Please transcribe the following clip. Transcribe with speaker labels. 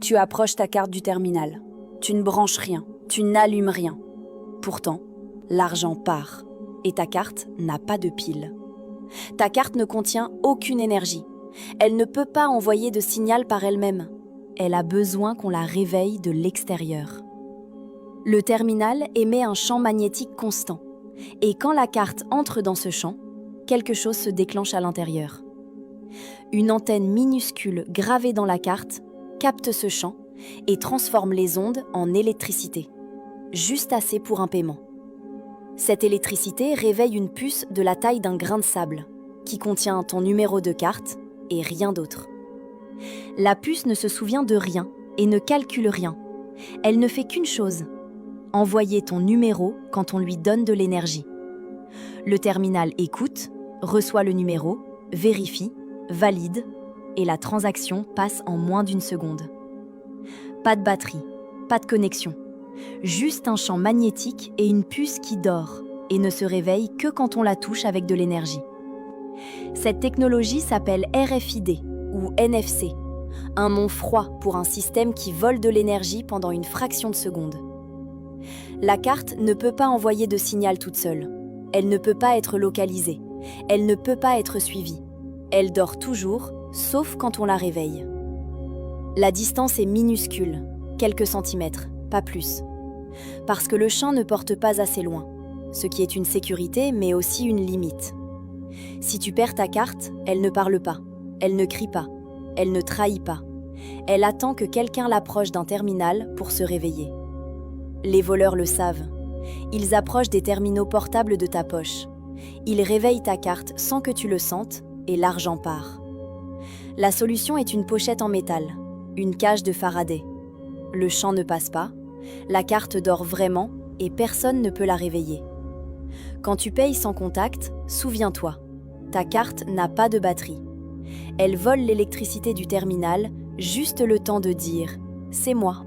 Speaker 1: Tu approches ta carte du terminal. Tu ne branches rien, tu n'allumes rien. Pourtant, l'argent part et ta carte n'a pas de pile. Ta carte ne contient aucune énergie. Elle ne peut pas envoyer de signal par elle-même. Elle a besoin qu'on la réveille de l'extérieur. Le terminal émet un champ magnétique constant. Et quand la carte entre dans ce champ, quelque chose se déclenche à l'intérieur. Une antenne minuscule gravée dans la carte capte ce champ et transforme les ondes en électricité, juste assez pour un paiement. Cette électricité réveille une puce de la taille d'un grain de sable, qui contient ton numéro de carte et rien d'autre. La puce ne se souvient de rien et ne calcule rien. Elle ne fait qu'une chose, envoyer ton numéro quand on lui donne de l'énergie. Le terminal écoute, reçoit le numéro, vérifie, valide, et la transaction passe en moins d'une seconde. Pas de batterie, pas de connexion, juste un champ magnétique et une puce qui dort et ne se réveille que quand on la touche avec de l'énergie. Cette technologie s'appelle RFID ou NFC, un nom froid pour un système qui vole de l'énergie pendant une fraction de seconde. La carte ne peut pas envoyer de signal toute seule. Elle ne peut pas être localisée. Elle ne peut pas être suivie. Elle dort toujours, sauf quand on la réveille. La distance est minuscule, quelques centimètres, pas plus. Parce que le champ ne porte pas assez loin, ce qui est une sécurité mais aussi une limite. Si tu perds ta carte, elle ne parle pas, elle ne crie pas, elle ne trahit pas. Elle attend que quelqu'un l'approche d'un terminal pour se réveiller. Les voleurs le savent. Ils approchent des terminaux portables de ta poche. Ils réveillent ta carte sans que tu le sentes et l'argent part. La solution est une pochette en métal, une cage de Faraday. Le champ ne passe pas, la carte dort vraiment et personne ne peut la réveiller. Quand tu payes sans contact, souviens-toi, ta carte n'a pas de batterie. Elle vole l'électricité du terminal, juste le temps de dire « c'est moi ».